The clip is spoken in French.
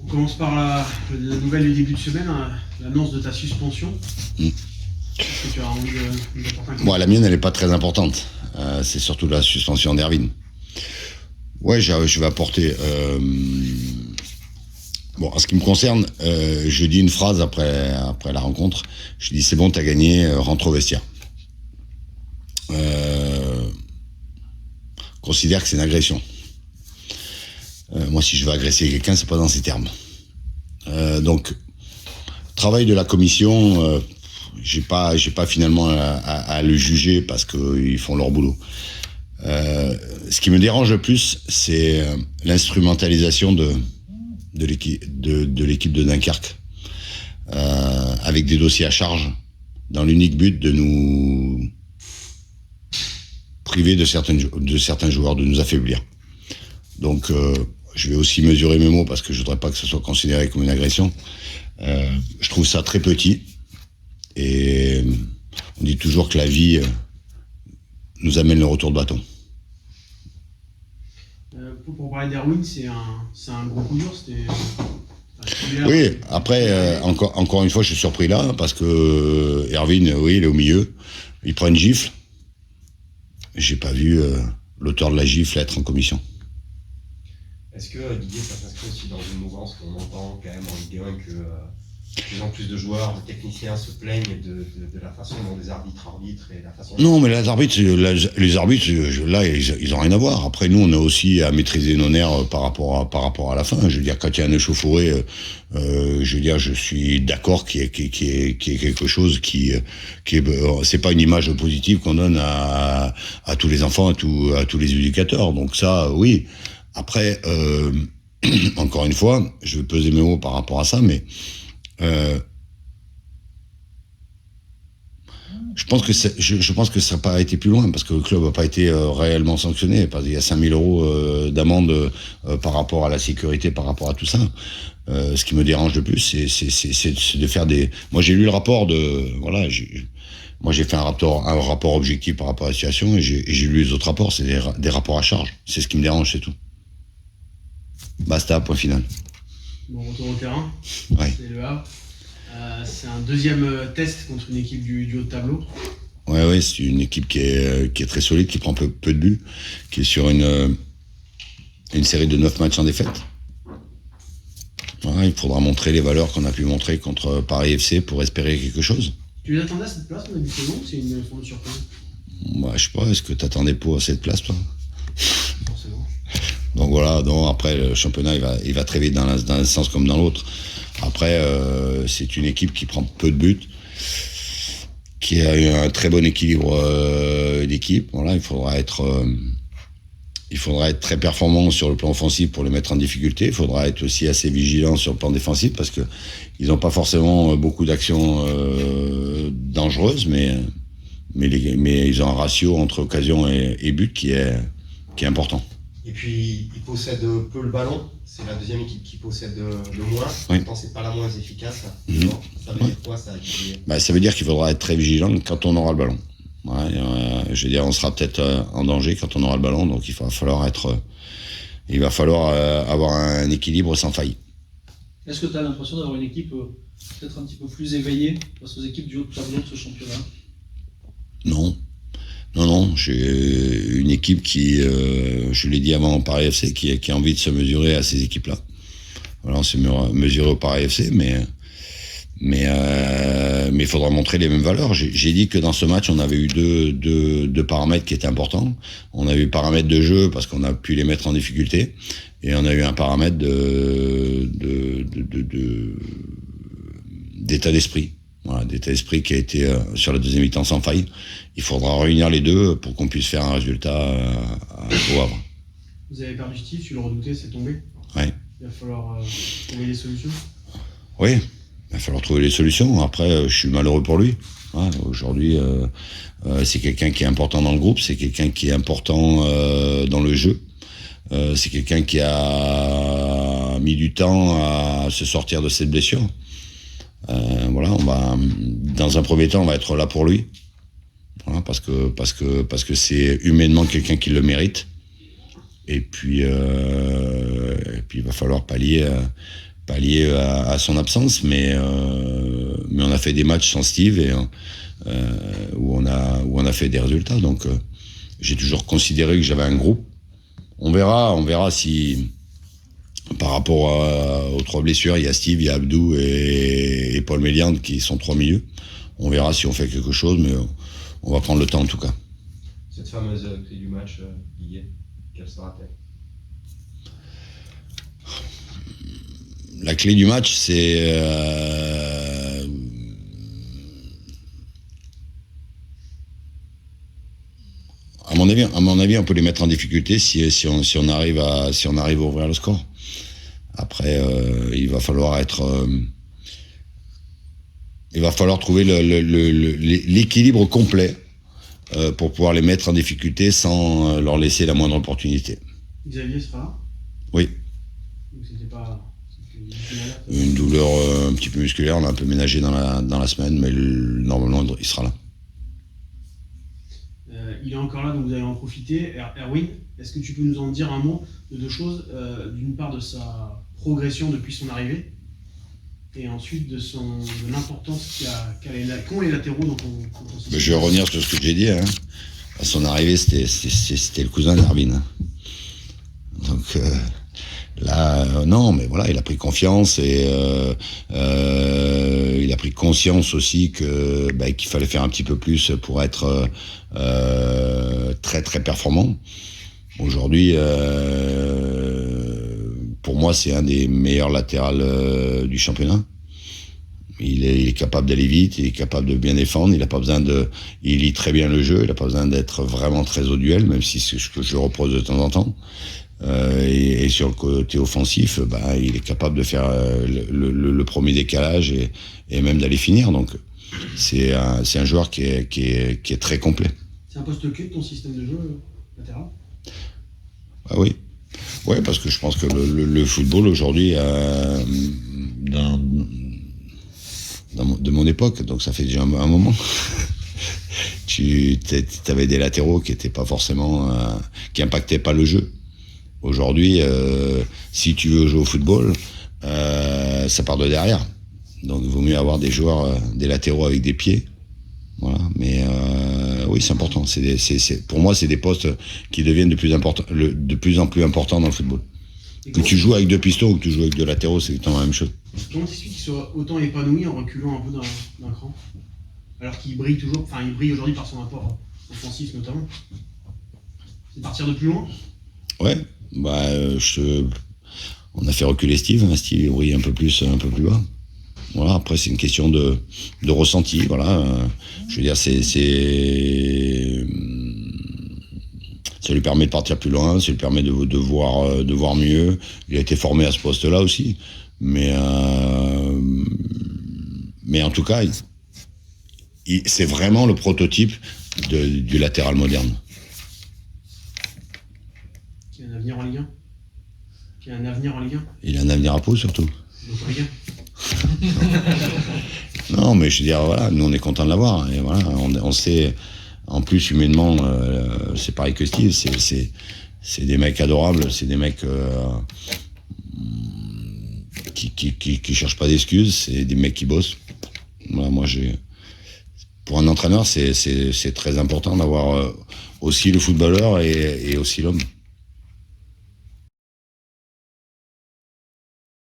On commence par la nouvelle du début de semaine, l'annonce de ta suspension. Est-ce que tu as envie d'apporter un Bon, la mienne, elle n'est pas très importante. C'est surtout la suspension d'Erwin. Ouais, je vais apporter. Bon, en ce qui me concerne, je dis une phrase après la rencontre. Je dis c'est bon, t'as gagné, rentre au vestiaire. Considère que c'est une agression. Moi, si je veux agresser quelqu'un, c'est pas dans ces termes. Donc, travail de la commission, j'ai pas finalement à le juger parce qu'ils font leur boulot. Ce qui me dérange le plus, c'est l'instrumentalisation de l'équipe de Dunkerque, avec des dossiers à charge, dans l'unique but de nous priver de certains joueurs, de nous affaiblir. Donc, je vais aussi mesurer mes mots parce que je voudrais pas que ce soit considéré comme une agression. Je trouve ça très petit. Et on dit toujours que la vie nous amène le retour de bâton. Pour parler d'Erwin, c'est un gros coup dur. Oui, après, encore une fois, je suis surpris là, parce que Erwin, oui, il est au milieu. Il prend une gifle. J'ai pas vu l'auteur de la gifle être en commission. Est-ce que Didier, ça s'inscrit aussi dans une mouvance qu'on entend quand même en Ligue 1 que de plus en plus de joueurs, de techniciens se plaignent de la façon dont les arbitres arbitrent et la façon... Non, mais les arbitres, là, ils ont rien à voir. Après, nous, on a aussi à maîtriser nos nerfs par rapport à la fin. Je veux dire, quand il y a un échauffouré, je veux dire, je suis d'accord qu'il y ait quelque chose qui est, c'est pas une image positive qu'on donne à tous les enfants, à tous les éducateurs. Donc ça, oui. Après, encore une fois, je vais peser mes mots par rapport à ça, mais je pense que ça n'a pas été plus loin, parce que le club n'a pas été réellement sanctionné. Il y a 5 000 € d'amende par rapport à la sécurité, par rapport à tout ça. Ce qui me dérange le plus, c'est de faire des... Moi, j'ai lu le rapport de... Voilà, moi, j'ai fait un rapport objectif par rapport à la situation, et j'ai lu les autres rapports. C'est des rapports à charge. C'est ce qui me dérange, c'est tout. Basta, point final. Bon, retour au terrain. Ouais. C'est le A. C'est un deuxième test contre une équipe du haut de tableau. Ouais, c'est une équipe qui est très solide, qui prend peu de buts, qui est sur une série de 9 matchs en défaite. Voilà, il faudra montrer les valeurs qu'on a pu montrer contre Paris FC pour espérer quelque chose. Tu les attendais à cette place en début de saison, ou c'est une forme de surprise? Bah, je sais pas, est-ce que t'attendais pas à cette place, toi? Forcément. Donc voilà, après le championnat il va très vite dans un sens comme dans l'autre. Après, c'est une équipe qui prend peu de buts, qui a eu un très bon équilibre d'équipe. Voilà, il faudra être très performant sur le plan offensif pour les mettre en difficulté. Il faudra être aussi assez vigilant sur le plan défensif, parce que ils n'ont pas forcément beaucoup d'actions dangereuses, mais ils ont un ratio entre occasion et but qui est important. Et puis, ils possèdent peu le ballon. C'est la deuxième équipe qui possède le moins. Oui. Pourtant, c'est pas la moins efficace. Mmh. Ça veut dire quoi, ça? Ça veut dire qu'il faudra être très vigilant quand on aura le ballon. Ouais, je veux dire, on sera peut-être en danger quand on aura le ballon, donc il va falloir avoir un équilibre sans faille. Est-ce que tu as l'impression d'avoir une équipe peut-être un petit peu plus éveillée face aux équipes du haut de tableau de ce championnat? Non, j'ai une équipe qui, je l'ai dit avant, Paris FC, qui a envie de se mesurer à ces équipes-là. Voilà, on s'est mesuré au Paris FC, mais il faudra montrer les mêmes valeurs. J'ai dit que dans ce match, on avait eu deux paramètres qui étaient importants. On a eu paramètres de jeu parce qu'on a pu les mettre en difficulté, et on a eu un paramètre d'état d'esprit. Voilà, d'état d'esprit qui a été sur la deuxième mi-temps sans faille. Il faudra réunir les deux pour qu'on puisse faire un résultat au Havre. Vous avez perdu Steve, tu le redoutais, c'est tombé. Ouais. Il va falloir trouver des solutions. Oui, il va falloir trouver les solutions. Après, je suis malheureux pour lui. Ouais, aujourd'hui, c'est quelqu'un qui est important dans le groupe, c'est quelqu'un qui est important dans le jeu. C'est quelqu'un qui a mis du temps à se sortir de cette blessure. Voilà, dans un premier temps, on va être là pour lui. Voilà, parce que c'est humainement quelqu'un qui le mérite. Et puis il va falloir pallier pallier à son absence, mais on a fait des matchs sans Steve et où on a fait des résultats. Donc j'ai toujours considéré que j'avais un groupe. On verra si par rapport aux 3 blessures, il y a Steve, il y a Abdou et Paul Méliande qui sont 3 milieux. On verra si on fait quelque chose, mais on va prendre le temps en tout cas. Cette fameuse clé du match, Guillet, quelle sera-t-elle? La clé du match, c'est à mon avis, on peut les mettre en difficulté si on arrive à ouvrir le score. Après, il va falloir trouver l'équilibre complet pour pouvoir les mettre en difficulté sans leur laisser la moindre opportunité. Xavier sera là? Oui. Donc c'était pas... Une douleur un petit peu musculaire, on l'a un peu ménagé dans la semaine, mais normalement il sera là. Il est encore là, donc vous allez en profiter. Erwin, est-ce que tu peux nous en dire un mot de 2 choses? D'une part de sa progression depuis son arrivée, et ensuite de l'importance qu'ont les latéraux. Donc je vais revenir sur ce que j'ai dit. Hein. À son arrivée, c'était le cousin d'Erwin. Donc là, non, mais voilà, il a pris confiance et il a pris conscience aussi qu'il fallait faire un petit peu plus pour être très très performant. Aujourd'hui, pour moi, c'est un des meilleurs latérales du championnat. Il est capable d'aller vite, il est capable de bien défendre, il lit très bien le jeu, il n'a pas besoin d'être vraiment très au duel, même si c'est ce que je repose de temps en temps. Et sur le côté offensif, il est capable de faire le premier décalage et même d'aller finir. Donc c'est un joueur qui est très complet. C'est un poste clé de ton système de jeu latéral? Ah oui. Ouais, parce que je pense que le football aujourd'hui, de mon époque, donc ça fait déjà un moment, tu avais des latéraux qui étaient pas forcément, qui impactaient pas le jeu. Aujourd'hui, si tu veux jouer au football, ça part de derrière. Donc il vaut mieux avoir des joueurs, des latéraux avec des pieds. Voilà. Mais oui, c'est important. Pour moi, c'est des postes qui deviennent de plus en plus importants dans le football. Que tu joues avec 2 pistons ou que tu joues avec 2 latéraux, c'est exactement la même chose. Comment t'expliques qu'il soit autant épanoui en reculant un peu d'un cran? Alors qu'il brille toujours, enfin il brille aujourd'hui par son apport offensif notamment. C'est partir de plus loin? Ouais, on a fait reculer Steve. Steve brille un peu plus bas. Voilà, après c'est une question de ressenti. Voilà, je veux dire, ça lui permet de partir plus loin, ça lui permet de voir mieux. Il a été formé à ce poste-là aussi, mais en tout cas, c'est vraiment le prototype du latéral moderne. Qui a un avenir en Ligue 1. Il a un avenir à Pau surtout. Donc Ligue 1. Non, mais je veux dire, voilà, nous on est content de l'avoir. Et voilà, on sait, en plus humainement, c'est pareil que Steve, c'est des mecs adorables, c'est des mecs qui cherchent pas d'excuses, c'est des mecs qui bossent. Voilà, pour un entraîneur, c'est très important d'avoir aussi le footballeur et aussi l'homme.